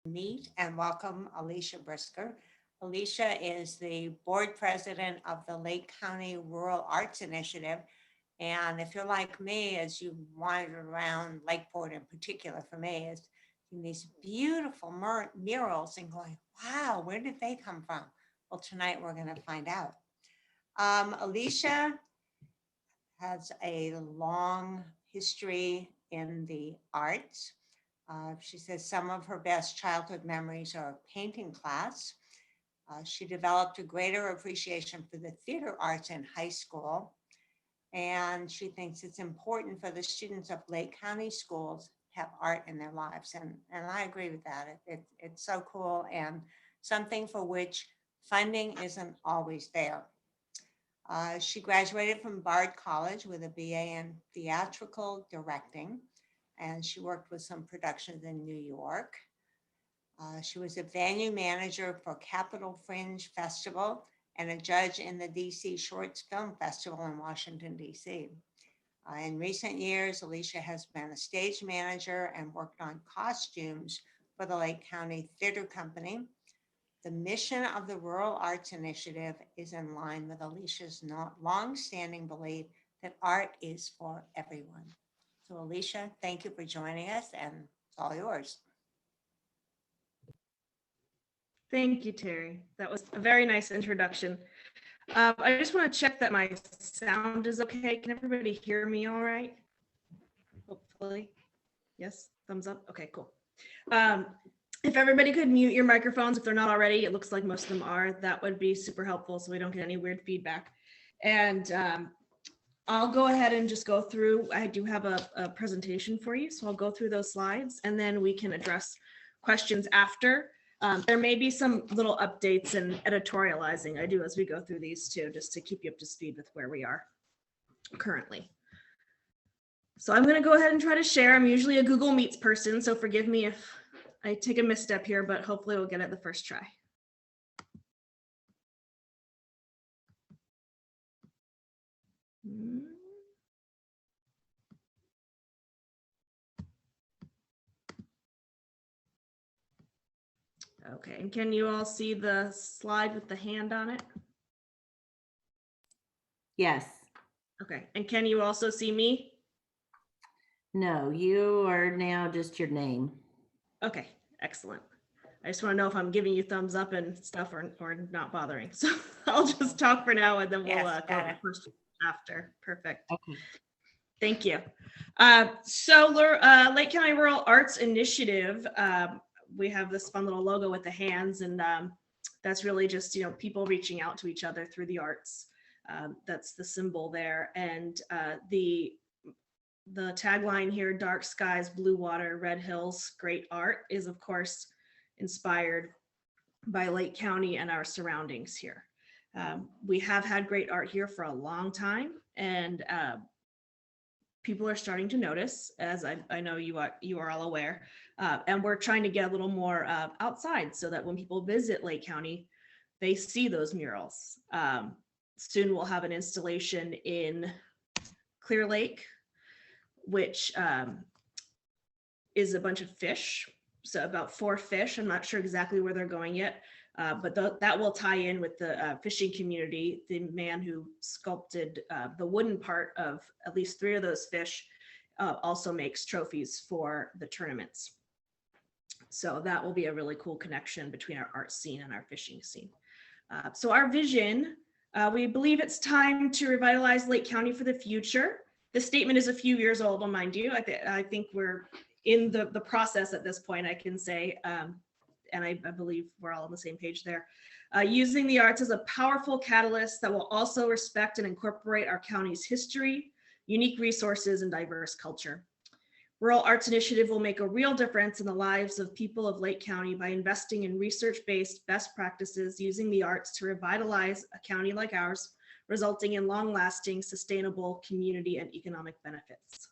Meet and welcome Alicia Brisker. Alicia is the board president of the Lake County Rural Arts Initiative. And if you're like me, as you wandered around Lakeport in particular, for me, is seeing these beautiful murals and going, wow, where did they come from? Well, tonight we're going to find out. Alicia has a long history in the arts. She says some of her best childhood memories are painting class. She developed a greater appreciation for the theater arts in high school. And she thinks it's important for the students of Lake County schools to have art in their lives. And I agree with that. It's so cool and something for which funding isn't always there. She graduated from Bard College with a BA in theatrical directing, and she worked with some productions in New York. She was a venue manager for Capitol Fringe Festival and a judge in the DC Shorts Film Festival in Washington, DC. In recent years, Alicia has been a stage manager and worked on costumes for the Lake County Theater Company. The mission of the Rural Arts Initiative is in line with Alicia's long-standing belief that art is for everyone. So Alicia, thank you for joining us, and it's all yours. Thank you, Terry. That was a very nice introduction. I just want to check that my sound is okay. Can everybody hear me all right? Hopefully. Yes, thumbs up. Okay, cool. If everybody could mute your microphones, if they're not already, it looks like most of them are, that would be super helpful so we don't get any weird feedback. And I'll go ahead and just go through, I do have a presentation for you, so I'll go through those slides and then we can address questions after. There may be some little updates and editorializing I do as we go through these too, just to keep you up to speed with where we are currently. So I'm going to go ahead and try to share. I'm usually a Google Meets person, so forgive me if I take a misstep here, but hopefully we'll get it the first try. Okay, and can you all see the slide with the hand on it? Yes. Okay, and can you also see me? No, you are now just your name. Okay, excellent. I just want to know if I'm giving you thumbs up and stuff or not bothering. So I'll just talk for now and then we'll go over first after. Perfect. Okay. Thank you. So Lake County Rural Arts Initiative, we have this fun little logo with the hands, and that's really just, you know, people reaching out to each other through the arts. That's the symbol there. And the tagline here, dark skies, blue water, red hills, great art, is of course inspired by Lake County and our surroundings here. We have had great art here for a long time, and people are starting to notice, as I know you are all aware, and we're trying to get a little more outside so that when people visit Lake County, they see those murals. Soon we'll have an installation in Clear Lake, which is a bunch of fish. So about 4 fish. I'm not sure exactly where they're going yet, but that will tie in with the fishing community. The man who sculpted the wooden part of at least 3 of those fish also makes trophies for the tournaments. So that will be a really cool connection between our art scene and our fishing scene. So our vision, we believe it's time to revitalize Lake County for the future. The statement is a few years old, I'll mind you. I think we're in the process at this point, I can say, and I believe we're all on the same page there. Using the arts as a powerful catalyst that will also respect and incorporate our county's history, unique resources, and diverse culture. Rural Arts Initiative will make a real difference in the lives of people of Lake County by investing in research-based best practices using the arts to revitalize a county like ours, resulting in long-lasting, sustainable community and economic benefits.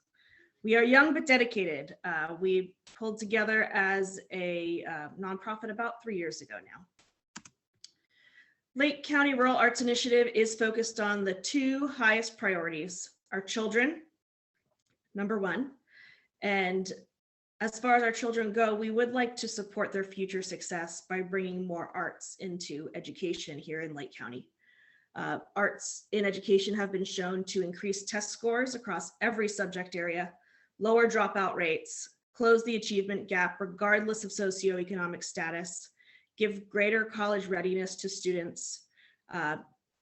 We are young but dedicated. We pulled together as a nonprofit about 3 years ago now. Lake County Rural Arts Initiative is focused on the 2 highest priorities: our children, number 1, and as far as our children go, we would like to support their future success by bringing more arts into education here in Lake County. Arts in education have been shown to increase test scores across every subject area, lower dropout rates, close the achievement gap regardless of socioeconomic status, give greater college readiness to students,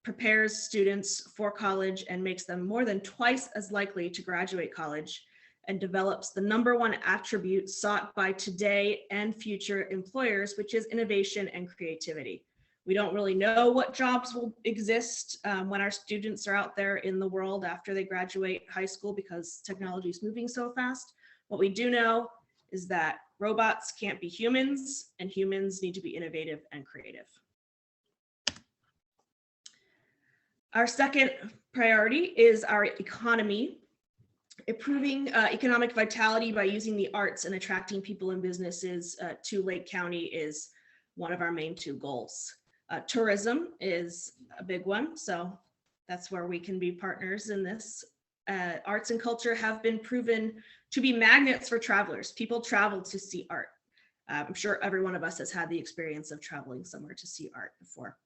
prepares students for college and makes them more than twice as likely to graduate college, and develops the #1 attribute sought by today and future employers, which is innovation and creativity. We don't really know what jobs will exist when our students are out there in the world after they graduate high school because technology is moving so fast. What we do know is that robots can't be humans and humans need to be innovative and creative. Our second priority is our economy. Improving economic vitality by using the arts and attracting people and businesses to Lake County is one of our main 2 goals. Tourism is a big one, so that's where we can be partners in this. Arts and culture have been proven to be magnets for travelers. People travel to see art. I'm sure every one of us has had the experience of traveling somewhere to see art before.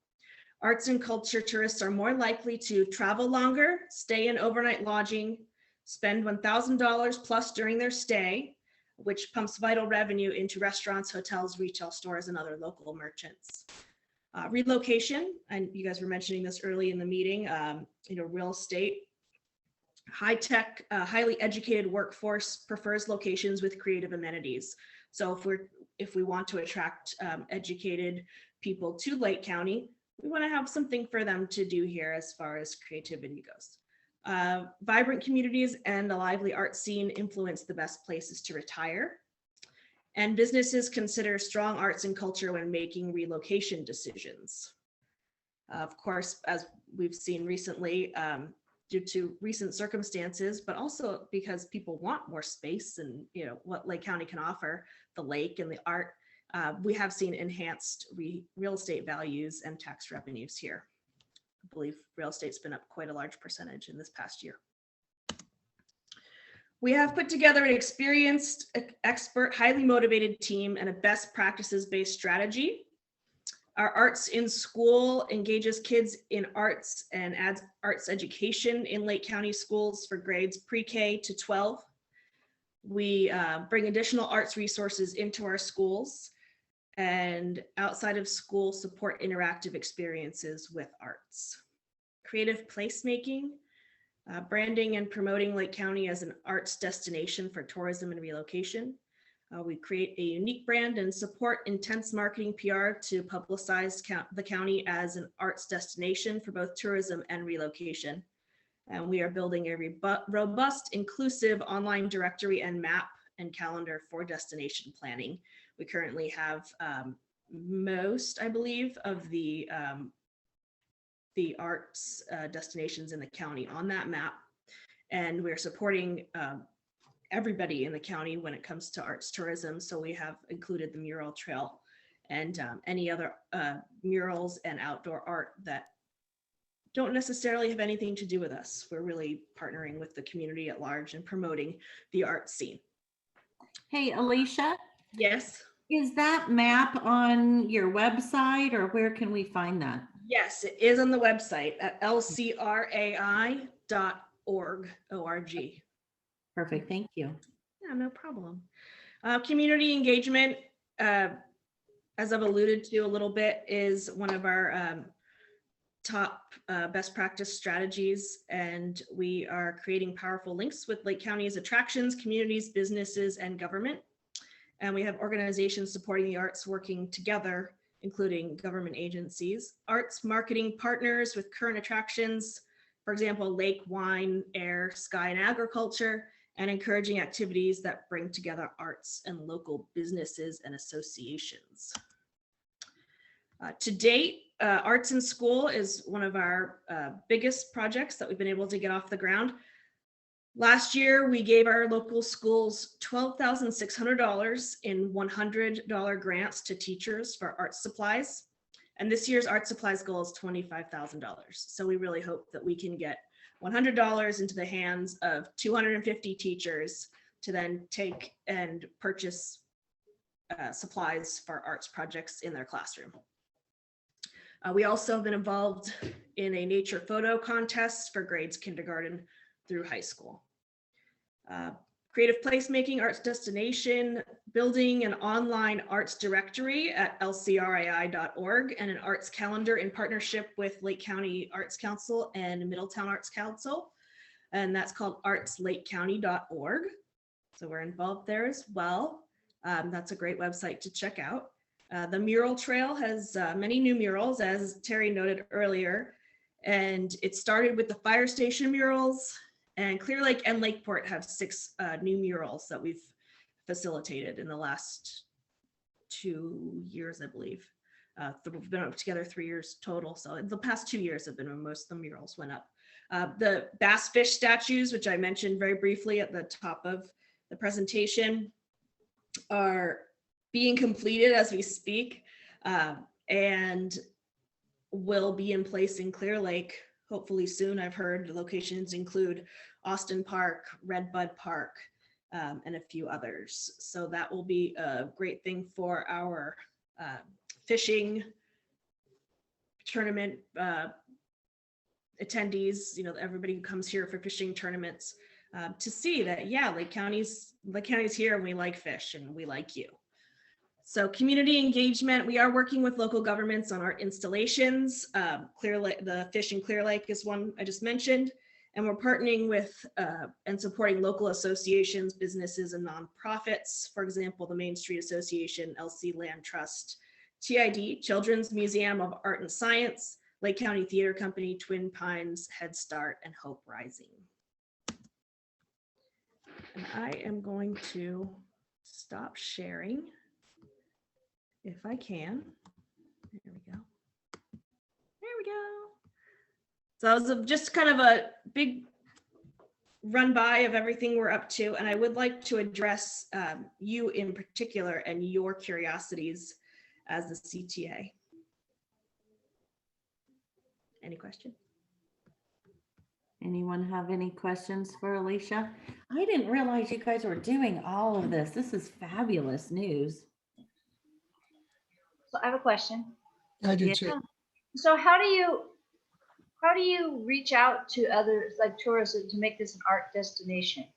Arts and culture tourists are more likely to travel longer, stay in overnight lodging, spend $1,000 plus during their stay, which pumps vital revenue into restaurants, hotels, retail stores, and other local merchants. Relocation, and you guys were mentioning this early in the meeting, real estate, high-tech, highly educated workforce prefers locations with creative amenities. So if we want to attract educated people to Lake County, we want to have something for them to do here as far as creativity goes. Vibrant communities and a lively art scene influence the best places to retire. And businesses consider strong arts and culture when making relocation decisions. Of course, as we've seen recently, due to recent circumstances, but also because people want more space and what Lake County can offer, the lake and the art, we have seen enhanced real estate values and tax revenues here. I believe real estate's been up quite a large percentage in this past year. We have put together an experienced, expert, highly motivated team and a best practices based strategy. Our Arts in School engages kids in arts and adds arts education in Lake County schools for grades pre-K to 12. We bring additional arts resources into our schools and outside of school support interactive experiences with arts. Creative placemaking, branding and promoting Lake County as an arts destination for tourism and relocation. We create a unique brand and support intense marketing PR to publicize the county as an arts destination for both tourism and relocation. And we are building a robust, inclusive online directory and map and calendar for destination planning. We currently have most, I believe, of the arts destinations in the county on that map. And we're supporting everybody in the county when it comes to arts tourism. So we have included the Mural Trail and any other murals and outdoor art that don't necessarily have anything to do with us. We're really partnering with the community at large and promoting the art scene. Hey, Alicia, Yes. is that map on your website or where can we find that? Yes, it is on the website at lcrai.org. O-R-G. Perfect, thank you. Yeah, no problem. Community engagement, as I've alluded to a little bit, is one of our top best practice strategies, and we are creating powerful links with Lake County's attractions, communities, businesses, and government. And we have organizations supporting the arts working together, including government agencies, arts marketing partners with current attractions, for example, lake, wine, air, sky, and agriculture, and encouraging activities that bring together arts and local businesses and associations. To date, Arts in School is one of our biggest projects that we've been able to get off the ground. Last year, we gave our local schools $12,600 in $100 grants to teachers for art supplies. And this year's art supplies goal is $25,000. So we really hope that we can get $100 into the hands of 250 teachers to then take and purchase supplies for arts projects in their classroom. We also have been involved in a nature photo contest for grades kindergarten through high school. Creative placemaking, arts destination, building an online arts directory at lcrii.org, and an arts calendar in partnership with Lake County Arts Council and Middletown Arts Council. And that's called artslakecounty.org. So we're involved there as well. That's a great website to check out. The Mural Trail has many new murals, as Terry noted earlier, and it started with the fire station murals, and Clear Lake and Lakeport have 6 new murals that we've facilitated in the last 2 years, I believe. We've been up together 3 years total, so in the past 2 years have been when most of the murals went up. The bass fish statues, which I mentioned very briefly at the top of the presentation, are being completed as we speak, and will be in place in Clear Lake hopefully soon. I've heard the locations include Austin Park, Redbud Park, and a few others. So that will be a great thing for our fishing tournament attendees, everybody who comes here for fishing tournaments, to see that, yeah, Lake County's here and we like fish and we like you. So community engagement, we are working with local governments on art installations. Clear Lake, the Fish in Clear Lake is one I just mentioned, and we're partnering with and supporting local associations, businesses, and nonprofits. For example, the Main Street Association, LC Land Trust, TID, Children's Museum of Art and Science, Lake County Theater Company, Twin Pines, Head Start, and Hope Rising. And I am going to stop sharing if I can. There we go. There we go. So that was just kind of a big run by of everything we're up to. And I would like to address you in particular and your curiosities as the CTA. Any questions? Anyone have any questions for Alicia? I didn't realize you guys were doing all of this. This is fabulous news. So I have a question. I do Yeah. too. So how do you reach out to others, like tourists, to make this an art destination?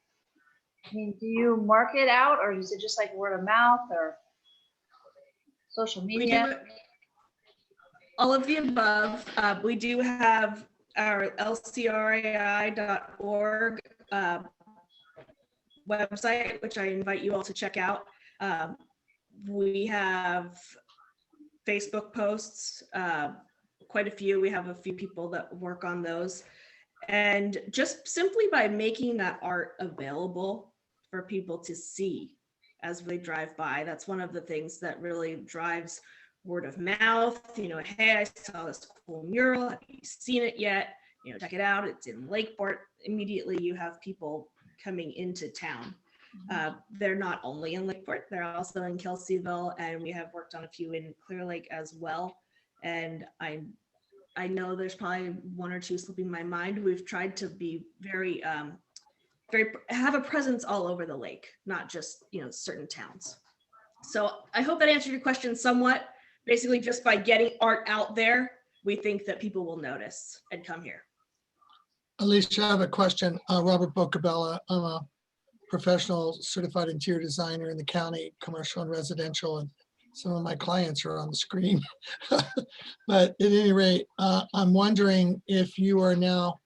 I mean, do you market out, or is it just like word of mouth or social We media? do all of the above. We do have our lcrii.org website, which I invite you all to check out. We have Facebook posts, quite a few. We have a few people that work on those. And just simply by making that art available for people to see as they drive by, that's one of the things that really drives word of mouth. Hey, I saw this cool mural. Have you seen it yet? Check it out. It's in Lakeport. Immediately you have people coming into town. They're not only in Lakeport, they're also in Kelseyville, and we have worked on a few in Clear Lake as well. And I know there's probably one or two slipping my mind. We've tried to be very have a presence all over the lake, not just certain towns. So I hope that answered your question somewhat. Basically, just by getting art out there, we think that people will notice and come here. Alicia, I have a question. Robert Bocabella, I'm a professional certified interior designer in the county, commercial and residential, and some of my clients are on the screen. But at any rate, I'm wondering if you are now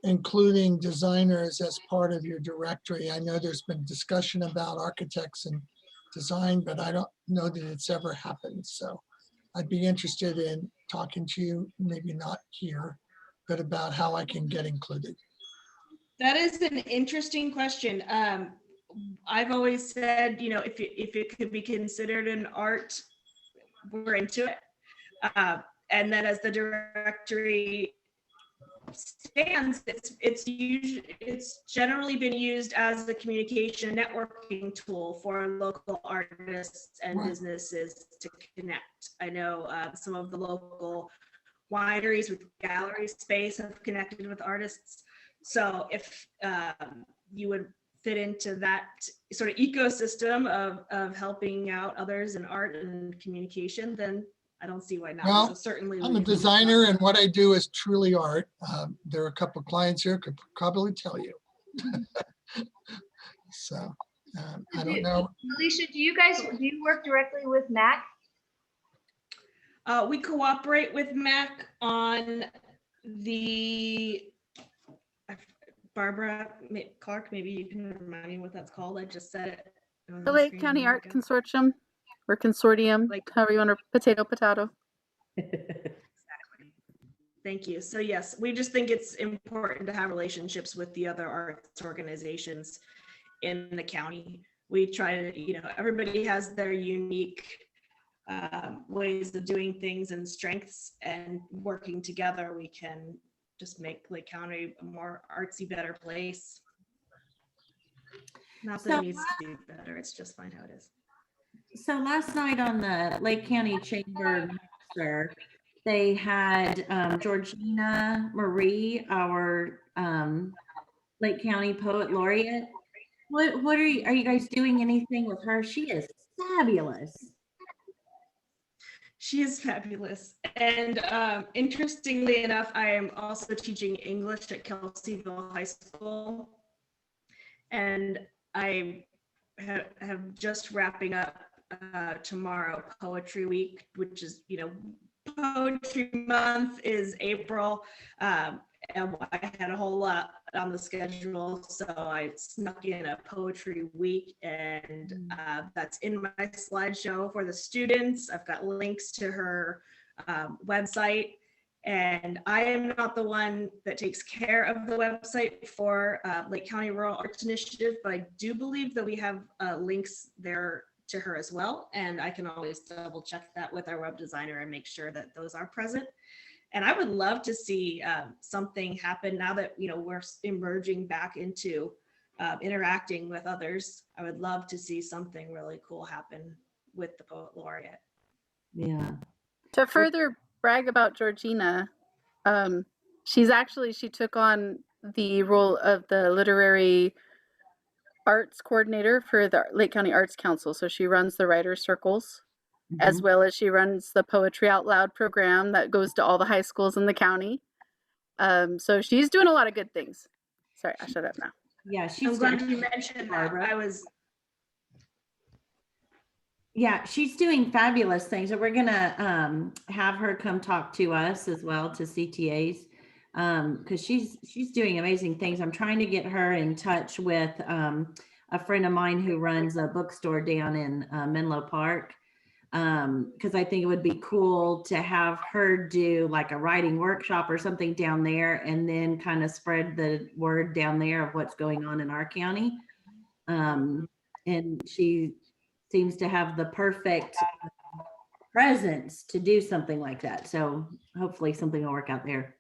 including designers as part of your directory. I know there's been discussion about architects and design, but I don't know that it's ever happened. So I'd be interested in talking to you, maybe not here, but about how I can get included. That is an interesting question. I've always said, if it could be considered an art, we're into it. And then as the directory stands, it's generally been used as a communication networking tool for local artists and Right. businesses to connect. I know some of the local wineries with gallery space have connected with artists. So if you would fit into that sort of ecosystem of helping out others in art and communication, then I don't see why not. Well, So certainly I'm we a can- designer and what I do is truly art. There are a couple of clients here could probably tell you. So I don't know. Alicia, do you work directly with MAC? We cooperate with MAC on the, Barbara Clark, maybe you can remind me what that's called. I just said it. on The the Lake screen a County minute Art ago. Consortium or Consortium, Like- however you want to potato. Thank you. So yes, we just think it's important to have relationships with the other arts organizations in the county. We try to, everybody has their unique ways of doing things and strengths, and working together, we can just make Lake County a more artsy, better place. Not that So it needs to be better, it's just fine how it is. So last night on the Lake County Chamber Mixer, they had Georgina Marie, our Lake County Poet Laureate. What are you guys doing anything with her? She is fabulous. She is fabulous. And interestingly enough, I am also teaching English at Kelseyville High School. And I have just wrapping up tomorrow Poetry Week, which is, Poetry Month is April. And I had a whole lot on the schedule, so I snuck in a poetry week, and that's in my slideshow for the students. I've got links to her website, and I am not the one that takes care of the website for Lake County Rural Arts Initiative, but I do believe that we have links there to her as well, and I can always double check that with our web designer and make sure that those are present. And I would love to see something happen now that, we're emerging back into interacting with others. I would love to see something really cool happen with the Poet Laureate. Yeah. To further brag about Georgina, she took on the role of the literary arts coordinator for the Lake County Arts Council. So she runs the writer's circles, as well as she runs the Poetry Out Loud program that goes to all the high schools in the county. So she's doing a lot of good things. Sorry, I shut up now. Yeah, I'm she's glad you mentioned that. Barbara. Yeah, she's doing fabulous things. And we're gonna have her come talk to us as well, to CTAs, because she's doing amazing things. I'm trying to get her in touch with a friend of mine who runs a bookstore down in Menlo Park, because I think it would be cool to have her do like a writing workshop or something down there, and then kind of spread the word down there of what's going on in our county. And she seems to have the perfect presence to do something like that. So hopefully something will work out there.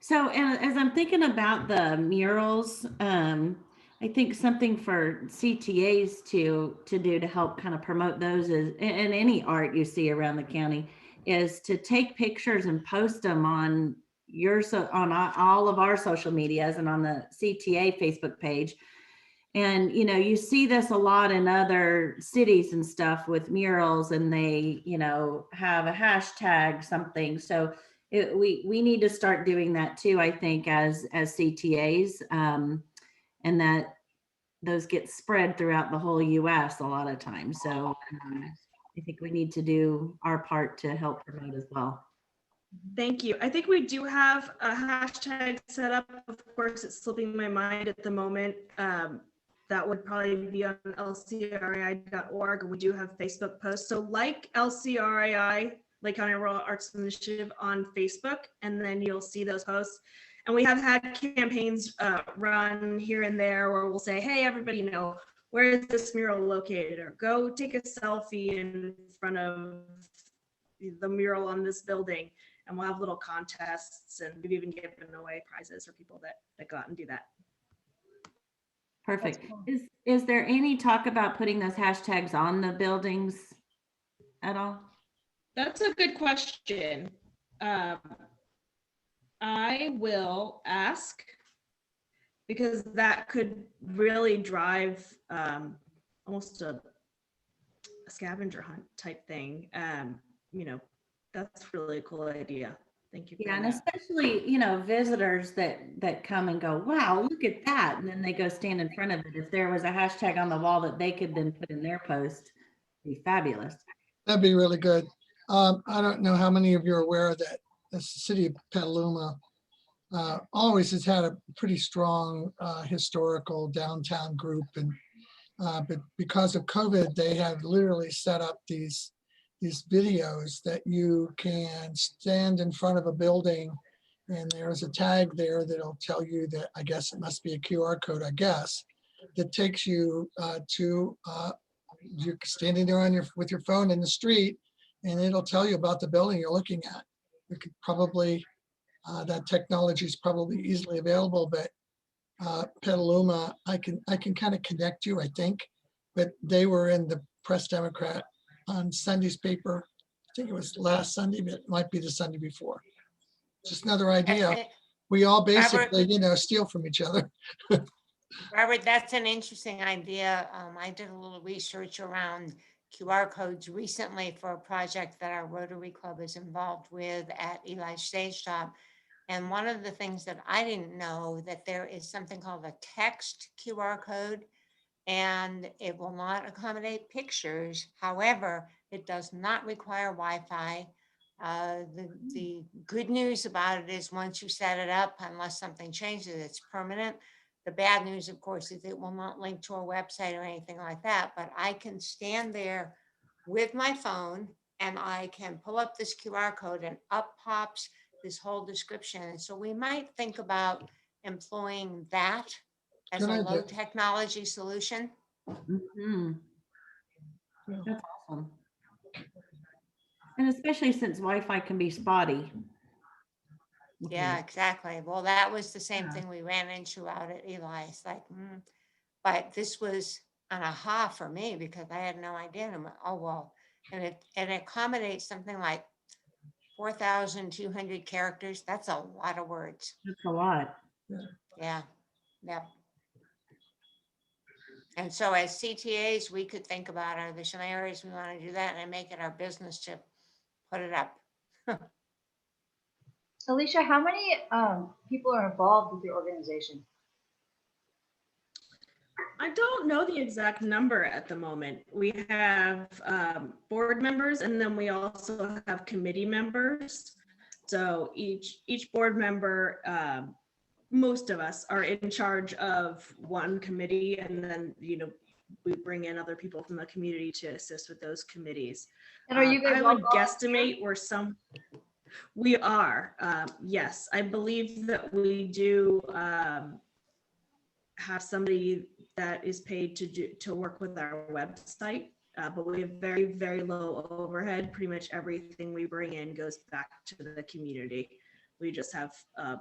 So as I'm thinking about the murals, I think something for CTAs to do to help kind of promote those is, and any art you see around the county, is to take pictures and post them on all of our social medias and on the CTA Facebook page. And, you see this a lot in other cities and stuff with murals, and they, have a hashtag something. So we need to start doing that too, I think, as CTAs, and that those get spread throughout the whole US a lot of times. So I think we need to do our part to help promote as well. Thank you. I think we do have a hashtag set up. Of course, it's slipping my mind at the moment. That would probably be on lcrii.org. We do have Facebook posts. So like LCRII, Lake County Rural Arts Initiative, on Facebook, and then you'll see those posts. And we have had campaigns run here and there where we'll say, hey, everybody, where is this mural located? Or go take a selfie in front of the mural on this building. And we'll have little contests, and we've even given away prizes for people that go out and do that. Perfect. Is there any talk about putting those hashtags on the buildings at all? That's a good question. I will ask, because that could really drive almost a scavenger hunt type thing. That's really a cool idea. Thank you for Yeah, and that. especially, visitors that come and go, wow, look at that. And then they go stand in front of it. If there was a hashtag on the wall that they could then put in their post, it'd be fabulous. That'd be really good. I don't know how many of you are aware that the city of Petaluma always has had a pretty strong historical downtown group. But because of COVID, they have literally set up these videos that you can stand in front of a building, and there's a tag there that'll tell you that, I guess it must be a QR code, I guess, that takes you to you're standing there with your phone in the street, and it'll tell you about the building you're looking at. You could probably that technology is probably easily available, but Petaluma, I can kind of connect you, I think. But they were in the Press Democrat on Sunday's paper. I think it was last Sunday, but it might be the Sunday before. Just another idea. We all basically, steal from each other. Robert, that's an interesting idea. I did a little research around QR codes recently for a project that our Rotary Club is involved with at Eli Stage Top. And one of the things that I didn't know, that there is something called a text QR code, and it will not accommodate pictures. However, it does not require Wi-Fi. The good news about it is once you set it up, unless something changes, it's permanent. The bad news, of course, is it will not link to a website or anything like that, but I can stand there with my phone and I can pull up this QR code and up pops this whole description. And so we might think about employing that as Good a idea. low technology solution. Mhm. Yeah. That's awesome. And especially since Wi-Fi can be spotty. Yeah, exactly. Well, that was the same Yeah. thing we ran into out at Eli. It's like, but this was an aha for me because I had no idea. And I'm like, oh, well, and it accommodates something like 4,200 characters. That's a lot of words. That's a lot. Yeah. Yep. And so as CTAs, we could think about, are there some areas we want to do that and make it our business to put it up? Alicia, how many people are involved with your organization? I don't know the exact number at the moment. We have board members, and then we also have committee members. So each board member, most of us are in charge of one committee, and then we bring in other people from the community to assist with those committees. And are you guys I all would guesstimate we are. Yes, I believe that we do have somebody that is paid to work with our website, but we have very, very low overhead. Pretty much everything we bring in goes back to the community. We just have a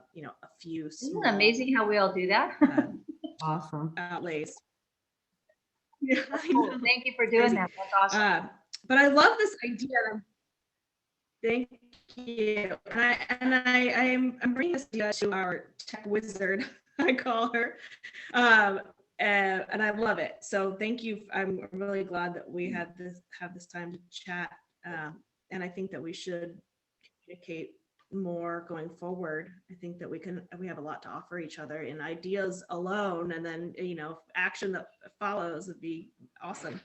few Isn't it amazing how we all do that? Awesome. outlays. Yeah, I Cool. know. Thank you for doing Crazy. that. That's awesome. But I love this idea. Thank you. And I'm bringing this idea to our tech wizard, I call her, and I love it. So thank you. I'm really glad that we have this time to chat, and I think that we should communicate more going forward. I think that we have a lot to offer each other in ideas alone, and then action that follows would be awesome.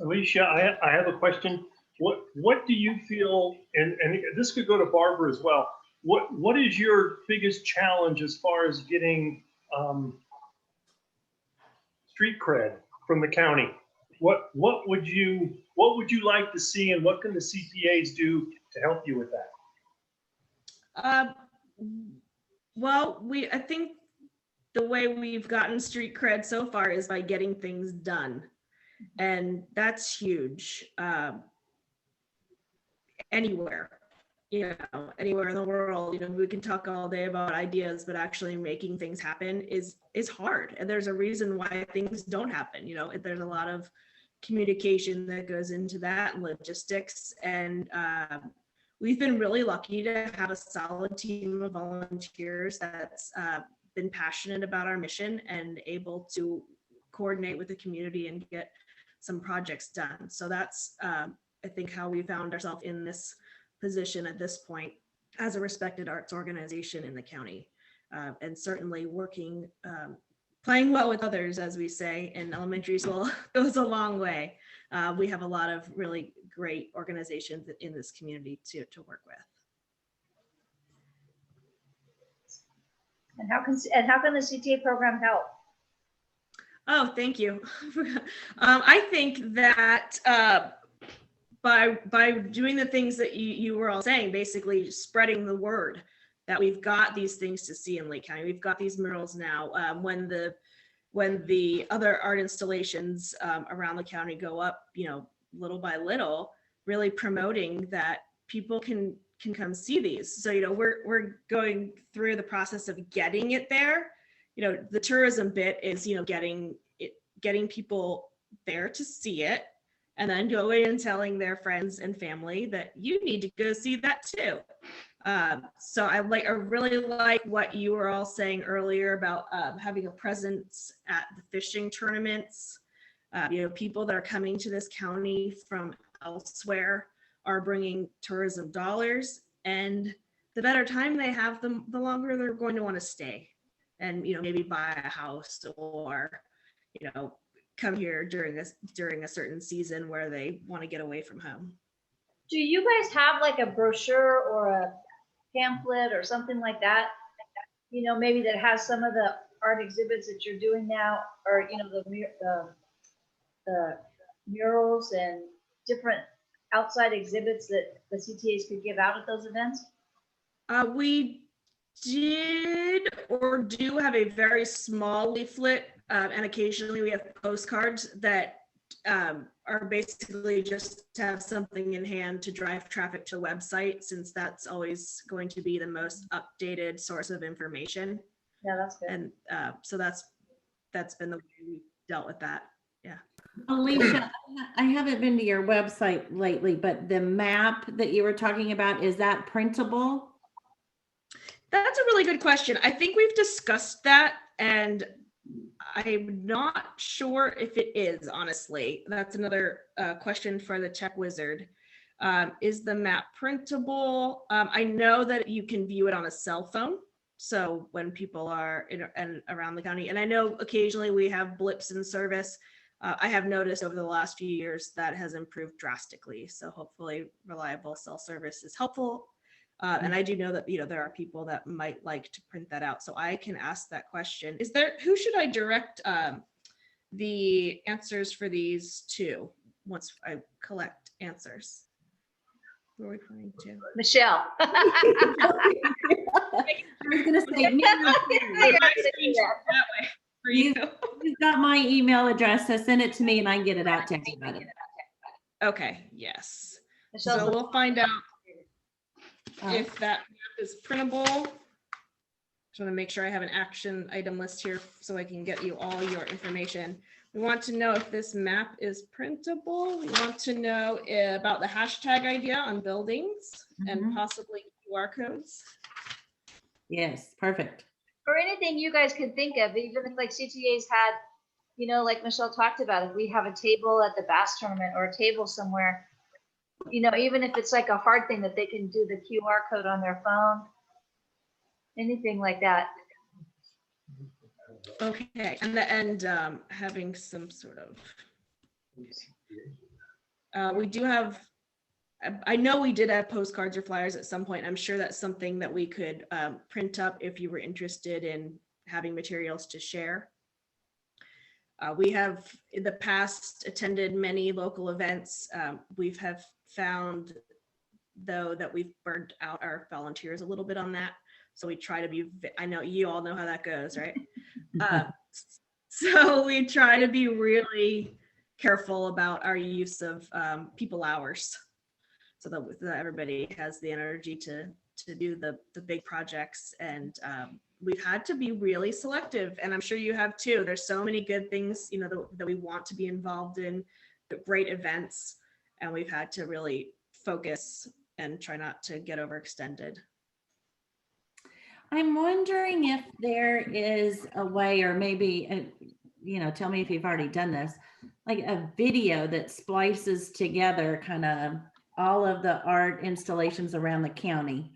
Alicia, I have a question. What do you feel, and this could go to Barbara as well, what is your biggest challenge as far as getting street cred from the county? What would you like to see, and what can the CTAs do to help you with that? Well, I think the way we've gotten street cred so far is by getting things done, and that's huge. Anywhere in the world, we can talk all day about ideas, but actually making things happen is hard, and there's a reason why things don't happen. There's a lot of communication that goes into that, and logistics, and we've been really lucky to have a solid team of volunteers that's been passionate about our mission and able to coordinate with the community and get some projects done. So that's, I think, how we found ourselves in this position at this point as a respected arts organization in the county. And certainly working, playing well with others, as we say in elementary school, goes a long way. We have a lot of really great organizations in this community to work with. And how can the CTA program help? Oh, thank you. I think that by doing the things that you were all saying, basically spreading the word that we've got these things to see in Lake County. We've got these murals now. When the other art installations around the county go up, little by little, really promoting that people can come see these. So, we're going through the process of getting it there. The tourism bit is, getting people there to see it, and then going and telling their friends and family that you need to go see that too. So I really like what you were all saying earlier about having a presence at the fishing tournaments. People that are coming to this county from elsewhere are bringing tourism dollars, and the better time they have, the longer they're going to want to stay, and maybe buy a house or come here during a certain season where they want to get away from home. Do you guys have like a brochure or a pamphlet or something like that, maybe that has some of the art exhibits that you're doing now, or the murals and different outside exhibits that the CTAs could give out at those events? We did or do have a very small leaflet, and occasionally we have postcards that are basically just to have something in hand to drive traffic to the website, since that's always going to be the most updated source of information. Yeah, that's good. And so that's been the way we dealt with that. Yeah. Alicia, I haven't been to your website lately, but the map that you were talking about, is that printable? That's a really good question. I think we've discussed that, and I'm not sure if it is, honestly. That's another question for the tech wizard. Is the map printable? I know that you can view it on a cell phone. So when people are in and around the county, and I know occasionally we have blips in service. I have noticed over the last few years that has improved drastically. So hopefully reliable cell service is helpful. And I do know that there are people that might like to print that out, so I can ask that question. Who should I direct the answers for these to once I collect answers? Who are we pointing to? Michelle. I was gonna say, That way for you. you've got my email address, so send it to me and I can get it out to everybody. Okay, yes. Michelle's So we'll find out Oh. if that map is printable. Just want to make sure I have an action item list here so I can get you all your information. We want to know if this map is printable. We want to know about the hashtag idea on buildings and possibly QR codes. Yes, perfect. or anything you guys could think of, even if like CTAs had, like Michelle talked about, if we have a table at the bass tournament or a table somewhere, even if it's like a hard thing that they can do the QR code on their phone, anything like that. Okay, and having some sort of, we do have, I know we did have postcards or flyers at some point. I'm sure that's something that we could print up if you were interested in having materials to share. We have in the past attended many local events. We have found, though, that we've burned out our volunteers a little bit on that. So we try to be, I know you all know how that goes, right? So we try to be really careful about our use of people hours, so that everybody has the energy to do the big projects. And we've had to be really selective, and I'm sure you have too. There's so many good things, that we want to be involved in, the great events, and we've had to really focus and try not to get overextended. I'm wondering if there is a way, or maybe, tell me if you've already done this, like a video that splices together kind of all of the art installations around the county,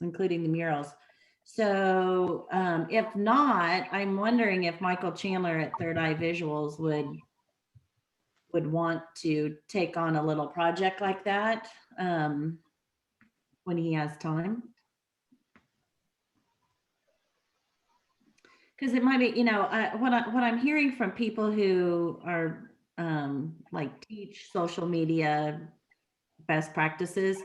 including the murals. So if not, I'm wondering if Michael Chandler at Third Eye Visuals would want to take on a little project like that when he has time. Because it might be, what I'm hearing from people who are like teach social media best practices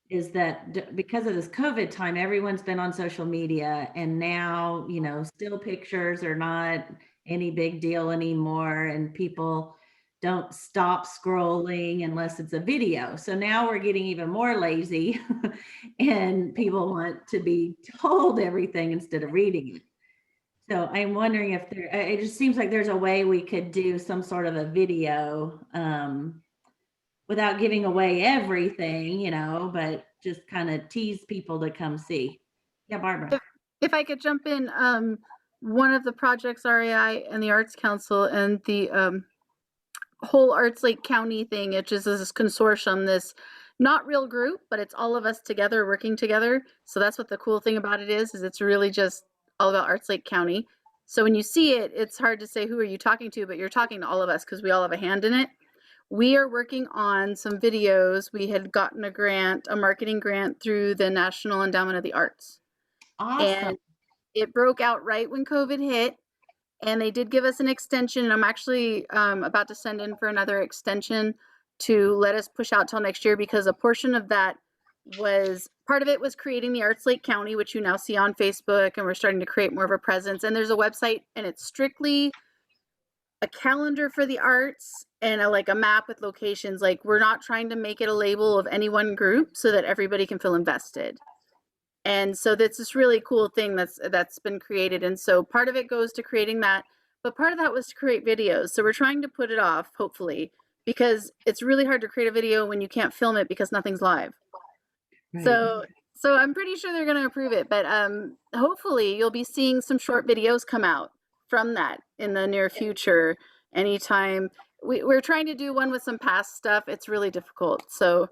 is that because of this COVID time, everyone's been on social media, and now, still pictures are not any big deal anymore, and people don't stop scrolling unless it's a video. So now we're getting even more lazy and people want to be told everything instead of reading it. So I'm wondering if it just seems like there's a way we could do some sort of a video without giving away everything, but just kind of tease people to come see. Yeah, Barbara. If I could jump in, one of the projects RAI and the Arts Council and the whole Arts Lake County thing, it just is this consortium, this not real group, but it's all of us together working together. So that's what the cool thing about it is it's really just all about Arts Lake County. So when you see it, it's hard to say who are you talking to, but you're talking to all of us because we all have a hand in it. We are working on some videos. We had gotten a grant, a marketing grant through the National Endowment of the Arts. Awesome. And it broke out right when COVID hit. And they did give us an extension. And I'm actually about to send in for another extension to let us push out till next year, because a portion of that was, part of it was creating the Arts Lake County, which you now see on Facebook, and we're starting to create more of a presence. And there's a website, and it's strictly a calendar for the arts and like a map with locations. Like, we're not trying to make it a label of any one group so that everybody can feel invested. And so that's this really cool thing that's been created. And so part of it goes to creating that, but part of that was to create videos. So we're trying to put it off, hopefully, because it's really hard to create a video when you can't film it because nothing's live. Right. So I'm pretty sure they're going to approve it, but hopefully you'll be seeing some short videos come out from that in the near future. Anytime we're trying to do one with some past stuff, it's really difficult. So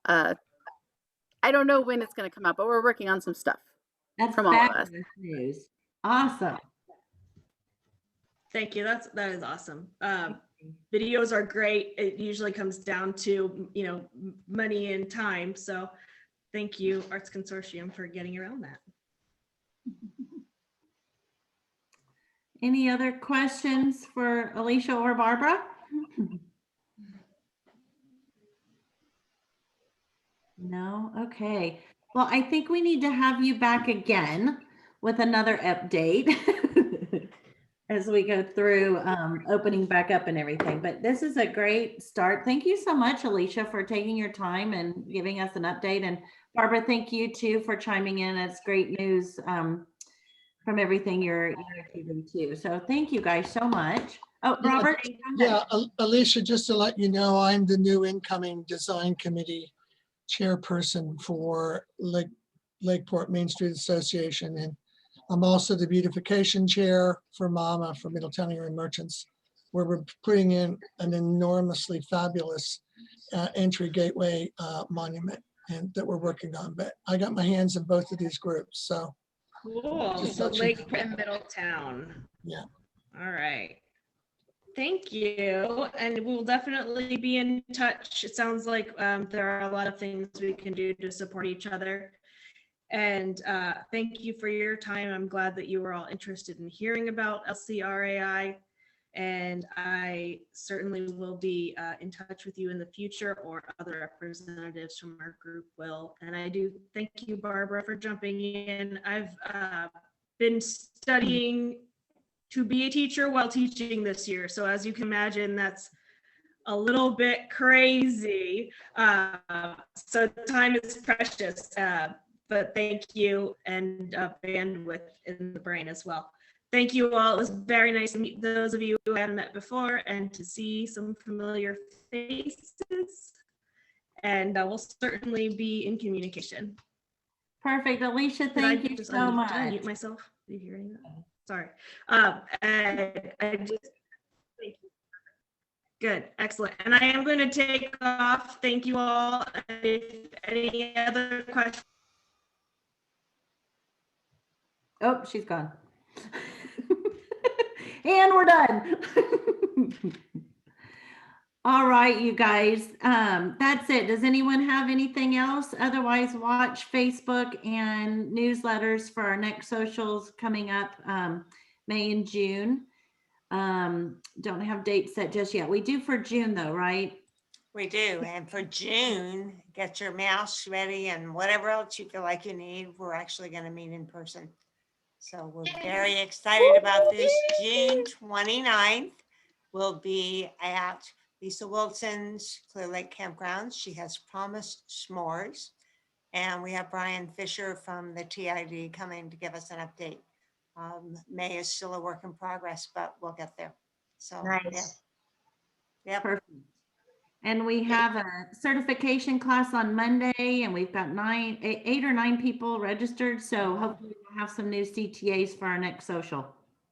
I don't know when it's going to come out, but we're working on some stuff. That's from all of us. fabulous news. Awesome. Thank you. That is awesome. Videos are great. It usually comes down to, money and time. So thank you, Arts Consortium, for getting around that. Any other questions for Alicia or Barbara? No? Okay. Well, I think we need to have you back again with another update as we go through opening back up and everything. But this is a great start. Thank you so much, Alicia, for taking your time and giving us an update. And Barbara, thank you too for chiming in. It's great news from everything you're achieving too. So thank you guys so much. Oh, Robert. Yeah, Alicia, just to let you know, I'm the new incoming design committee chairperson for Lakeport Main Street Association. And I'm also the beautification chair for MAMA, for Middletown Area Merchants, where we're putting in an enormously fabulous entry gateway monument and that we're working on. But I got my hands in both of these groups. So cool. So Lakeport and Middletown. Yeah. All right. Thank you. And we'll definitely be in touch. It sounds like there are a lot of things we can do to support each other. And thank you for your time. I'm glad that you were all interested in hearing about LCRAI. And I certainly will be in touch with you in the future, or other representatives from our group will. And I do thank you, Barbara, for jumping in. I've been studying to be a teacher while teaching this year. So as you can imagine, that's a little bit crazy. So time is precious, but thank you, and bandwidth in the brain as well. Thank you all. It was very nice to meet those of you who I hadn't met before, and to see some familiar faces. and we'll certainly be in communication. Perfect. Alicia, Did I thank you just so unmute- much. Did I mute myself? Are you hearing that? Sorry. And I just, thank you. Good, excellent. And I am going to take off. Thank you all. And if any other questions? Oh, she's gone. And we're done. All right, you guys, that's it. Does anyone have anything else? Otherwise, watch Facebook and newsletters for our next socials coming up May and June. Don't have dates set just yet. We do for June though, right? We do. And for June, get your mouse ready and whatever else you feel like you need. We're actually going to meet in person. So we're very excited about this. June 29th will be at Lisa Wilson's Clear Lake Campgrounds. She has promised s'mores. And we have Brian Fisher from the TID coming to give us an update. May is still a work in progress, but we'll get there. So, Nice. yeah. Yep. Perfect. And we have a certification class on Monday, and we've got 8 or 9 people registered. So hopefully we'll have some new CTAs for our next social.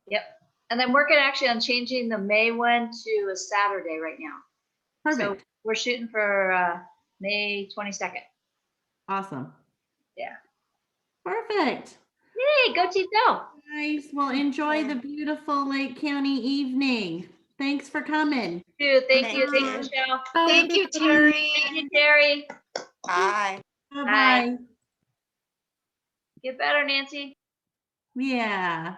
Yep. And then working actually on changing the May one to a Saturday right now. Perfect. So we're shooting for May 22nd. Awesome. Yeah. Perfect. Yay, go team go. Guys, well, enjoy the beautiful Lake County evening. Thanks for coming. Dude, thank you. Thank Thank you, you. Michelle. Thank you, Terry. Thank you, Terry. Bye. Bye-bye. Get better, Nancy. Yeah.